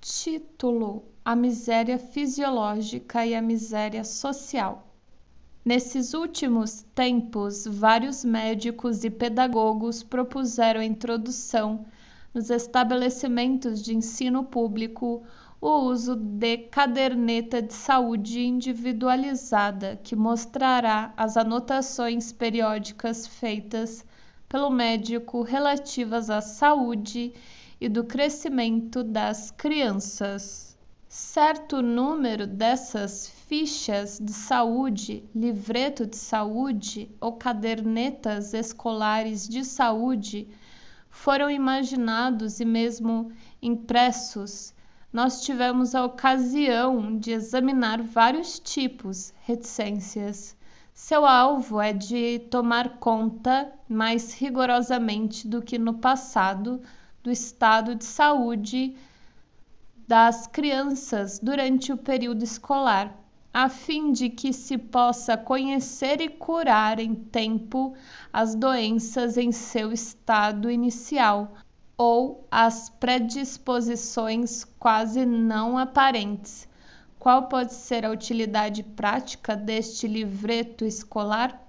Título: A miséria fisiológica e a miséria social. Nesses últimos tempos, vários médicos e pedagogos propuseram a introdução nos estabelecimentos de ensino público o uso de caderneta de saúde individualizada, que mostrará as anotações periódicas feitas pelo médico relativas à saúde e do crescimento das crianças. Certo número dessas fichas de saúde, livreto de saúde ou cadernetas escolares de saúde foram imaginados e mesmo impressos. Nós tivemos a ocasião de examinar vários tipos, reticências. Seu alvo é de tomar conta mais rigorosamente do que no passado do estado de saúde das crianças durante o período escolar, a fim de que se possa conhecer e curar em tempo as doenças em seu estado inicial ou as predisposições quase não aparentes. Qual pode ser a utilidade prática deste livreto escolar?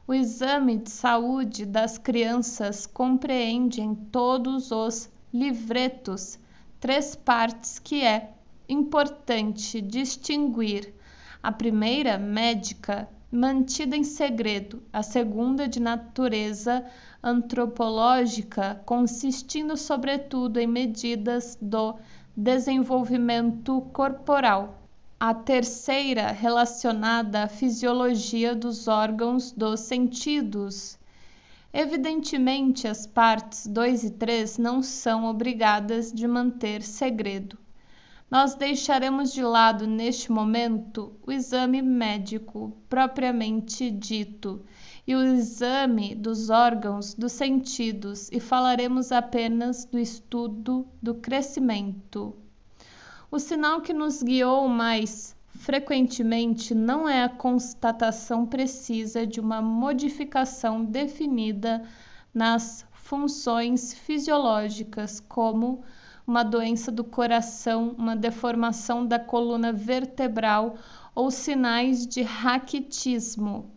O exame de saúde das crianças compreende em todos os livretos 3 partes que é importante distinguir: a primeira, médica, mantida em segredo; a segunda, de natureza antropológica, consistindo sobretudo em medidas do desenvolvimento corporal; a terceira, relacionada à fisiologia dos órgãos dos sentidos. Evidentemente, as partes 2 e 3 não são obrigadas de manter segredo. Nós deixaremos de lado, neste momento, o exame médico propriamente dito e o exame dos órgãos dos sentidos e falaremos apenas do estudo do crescimento. O sinal que nos guiou mais frequentemente não é a constatação precisa de uma modificação definida nas funções fisiológicas, como uma doença do coração, uma deformação da coluna vertebral ou sinais de raquitismo.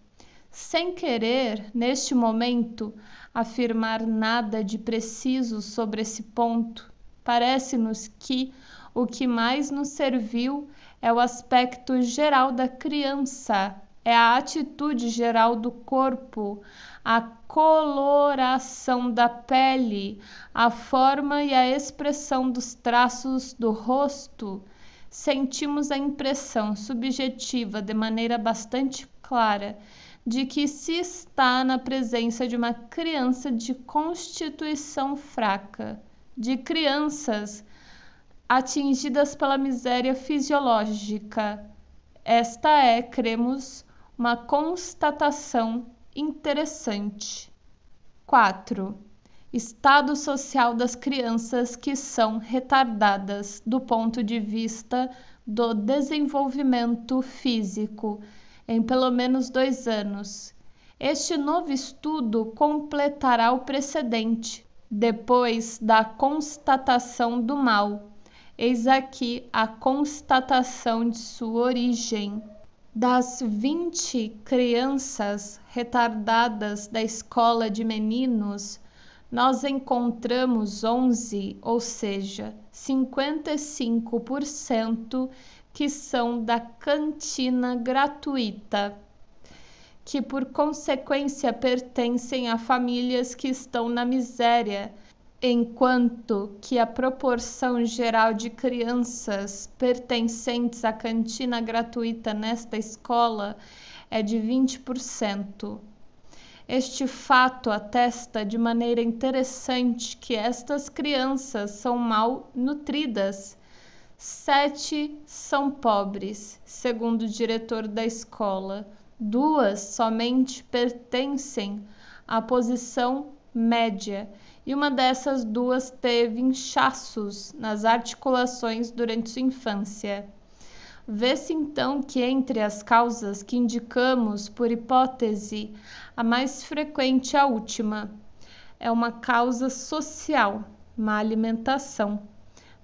Sem querer, neste momento, afirmar nada de preciso sobre esse ponto, parece-nos que o que mais nos serviu é o aspecto geral da criança, é a atitude geral do corpo, a coloração da pele, a forma e a expressão dos traços do rosto. Sentimos a impressão subjetiva, de maneira bastante clara, de que se está na presença de uma criança de constituição fraca, de crianças atingidas pela miséria fisiológica. Esta é, cremos, uma constatação interessante. 4. Estado social das crianças que são retardadas do ponto de vista do desenvolvimento físico em pelo menos 2 anos. Este novo estudo completará o precedente, depois da constatação do mal. Eis aqui a constatação de sua origem. Das 20 crianças retardadas da escola de meninos, nós encontramos 11, ou seja, 55%, que são da cantina gratuita, que por consequência pertencem a famílias que estão na miséria, enquanto que a proporção geral de crianças pertencentes à cantina gratuita nesta escola é de 20%. Este fato atesta de maneira interessante que estas crianças são mal nutridas. 7 são pobres, segundo o diretor da escola. 2 somente pertencem à posição média, e uma dessas 2 teve inchaços nas articulações durante sua infância. Vê-se então que entre as causas que indicamos por hipótese, a mais frequente é a última. É uma causa social, má alimentação.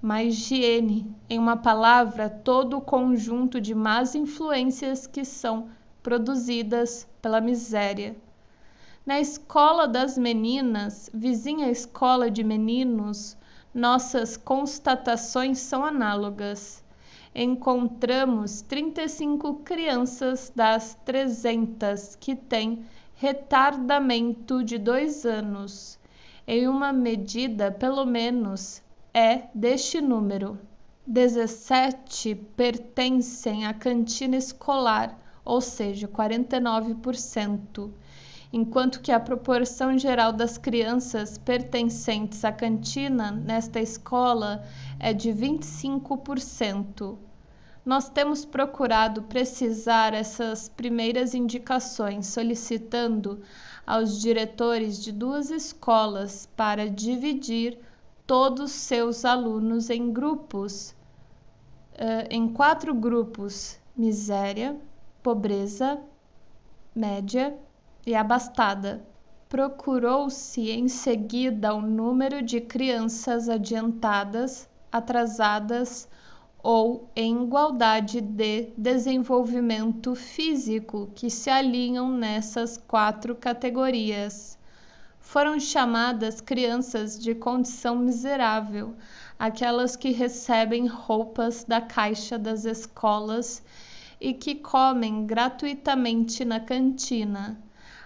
má higiene, em uma palavra, todo o conjunto de más influências que são produzidas pela miséria. Na escola das meninas, vizinha à escola de meninos, nossas constatações são análogas. Encontramos 35 crianças das 300 que têm retardamento de 2 anos. Em uma medida, pelo menos, é deste número. 17 pertencem à cantina escolar, ou seja, 49%, enquanto que a proporção geral das crianças pertencentes à cantina nesta escola é de 25%. Nós temos procurado precisar essas primeiras indicações, solicitando aos diretores de 2 escolas para dividir todos seus alunos em grupos, em 4 grupos: miséria, pobreza, média e abastada. Procurou-se em seguida o número de crianças adiantadas, atrasadas ou em igualdade de desenvolvimento físico que se alinham nessas 4 categorias. Foram chamadas crianças de condição miserável, aquelas que recebem roupas da caixa das escolas e que comem gratuitamente na cantina.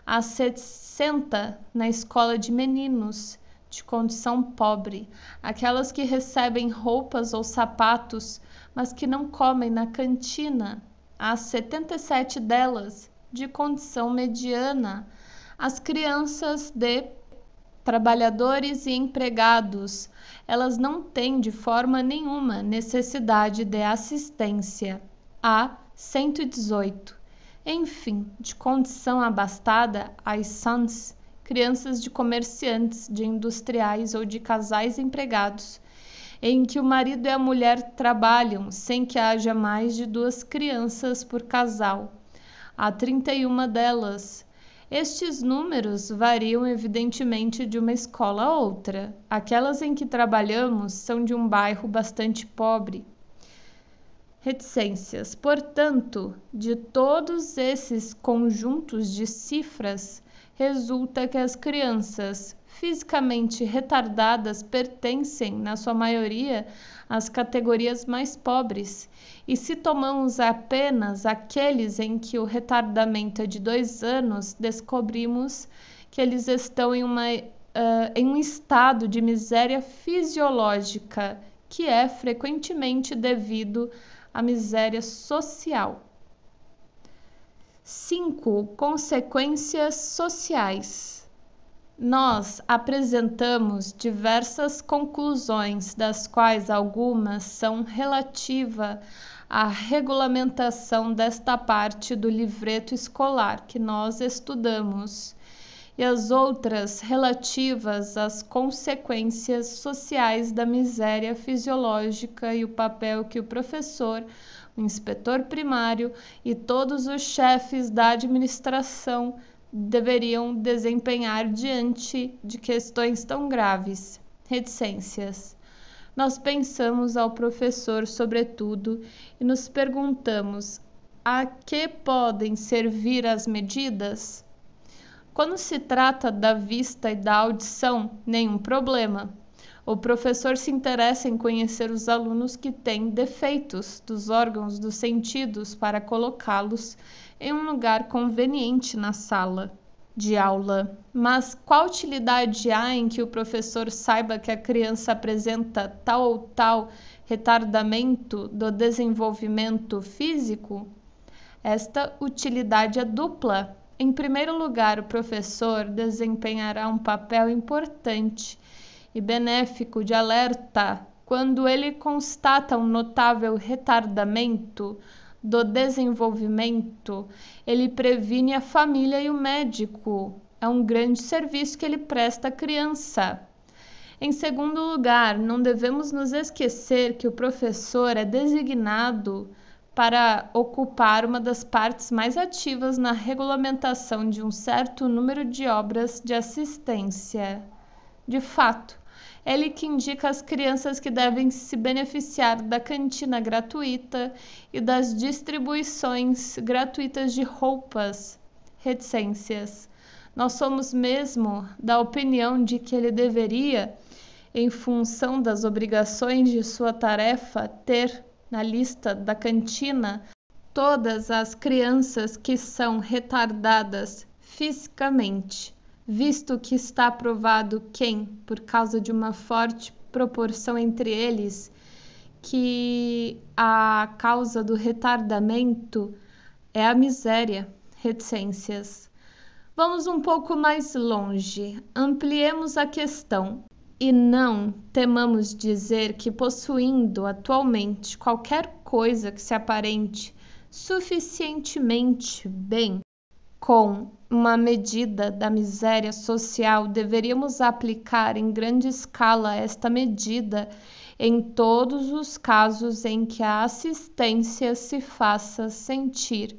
As 60 na escola de meninos, de condição pobre, aquelas que recebem roupas ou sapatos, mas que não comem na cantina. As 77 delas, de condição mediana, as crianças de trabalhadores e empregados, elas não têm de forma nenhuma necessidade de assistência. A 118. Enfim, de condição abastada, as sons, crianças de comerciantes, de industriais ou de casais empregados, em que o marido e a mulher trabalham sem que haja mais de 2 crianças por casal. Há 31 delas. Estes números variam evidentemente de uma escola a outra. Aquelas em que trabalhamos são de um bairro bastante pobre. Reticências. Portanto, de todos esses conjuntos de cifras, resulta que as crianças fisicamente retardadas pertencem, na sua maioria, às categorias mais pobres, e se tomamos apenas aqueles em que o retardamento é de 2 anos, descobrimos que eles estão em um estado de miséria fisiológica, que é frequentemente devido à miséria social. 5. Consequências sociais. Nós apresentamos diversas conclusões, das quais algumas são relativas à regulamentação desta parte do livreto escolar que nós estudamos, e as outras relativas às consequências sociais da miséria fisiológica e o papel que o professor, o inspetor primário e todos os chefes da administração deveriam desempenhar diante de questões tão graves. Reticências. Nós pensamos ao professor sobretudo e nos perguntamos: a que podem servir as medidas? Quando se trata da vista e da audição, nenhum problema. O professor se interessa em conhecer os alunos que têm defeitos dos órgãos dos sentidos para colocá-los em um lugar conveniente na sala de aula. Mas qual utilidade há em que o professor saiba que a criança apresenta tal ou tal retardamento do desenvolvimento físico? Esta utilidade é dupla. Em primeiro lugar, o professor desempenhará um papel importante e benéfico de alerta quando ele constata um notável retardamento do desenvolvimento. Ele previne a família e o médico. É um grande serviço que ele presta à criança. Em segundo lugar, não devemos nos esquecer que o professor é designado para ocupar uma das partes mais ativas na regulamentação de um certo número de obras de assistência. De fato, ele que indica às crianças que devem se beneficiar da cantina gratuita e das distribuições gratuitas de roupas. Reticências. Nós somos mesmo da opinião de que ele deveria, em função das obrigações de sua tarefa, ter na lista da cantina todas as crianças que são retardadas fisicamente, visto que está provado por causa de uma forte proporção entre eles, que a causa do retardamento é a miséria. Reticências. Vamos um pouco mais longe, ampliemos a questão e não temamos dizer que, possuindo atualmente qualquer coisa que se aparente suficientemente bem com uma medida da miséria social, deveríamos aplicar em grande escala esta medida em todos os casos em que a assistência se faça sentir.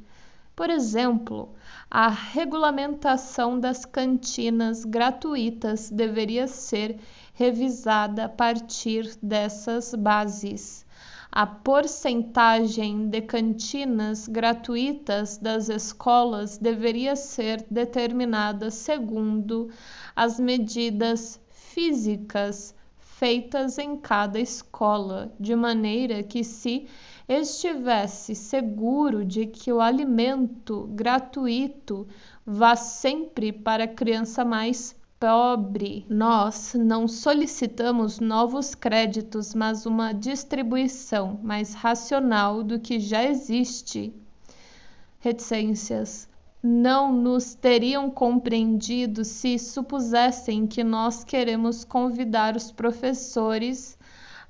Por exemplo, a regulamentação das cantinas gratuitas deveria ser revisada a partir dessas bases. A porcentagem de cantinas gratuitas das escolas deveria ser determinada segundo as medidas físicas feitas em cada escola, de maneira que se estivesse seguro de que o alimento gratuito vá sempre para a criança mais pobre. Nós não solicitamos novos créditos, mas uma distribuição mais racional do que já existe. Reticências. Não nos teriam compreendido se supusessem que nós queremos convidar os professores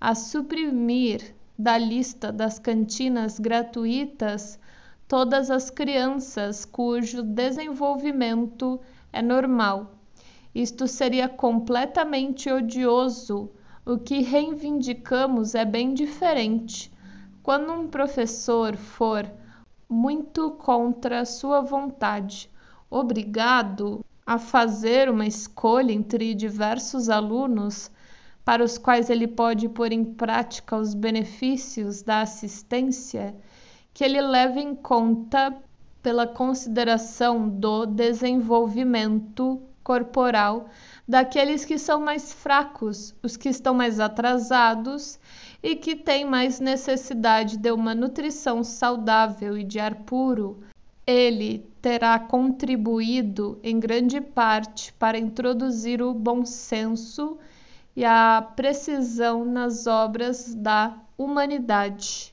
a suprimir da lista das cantinas gratuitas todas as crianças cujo desenvolvimento é normal. Isto seria completamente odioso. O que reivindicamos é bem diferente. Quando um professor for muito contra sua vontade, obrigado a fazer uma escolha entre diversos alunos para os quais ele pode pôr em prática os benefícios da assistência, que ele leve em conta pela consideração do desenvolvimento corporal daqueles que são mais fracos, os que estão mais atrasados e que têm mais necessidade de uma nutrição saudável e de ar puro. Ele terá contribuído em grande parte para introduzir o bom senso e a precisão nas obras da humanidade.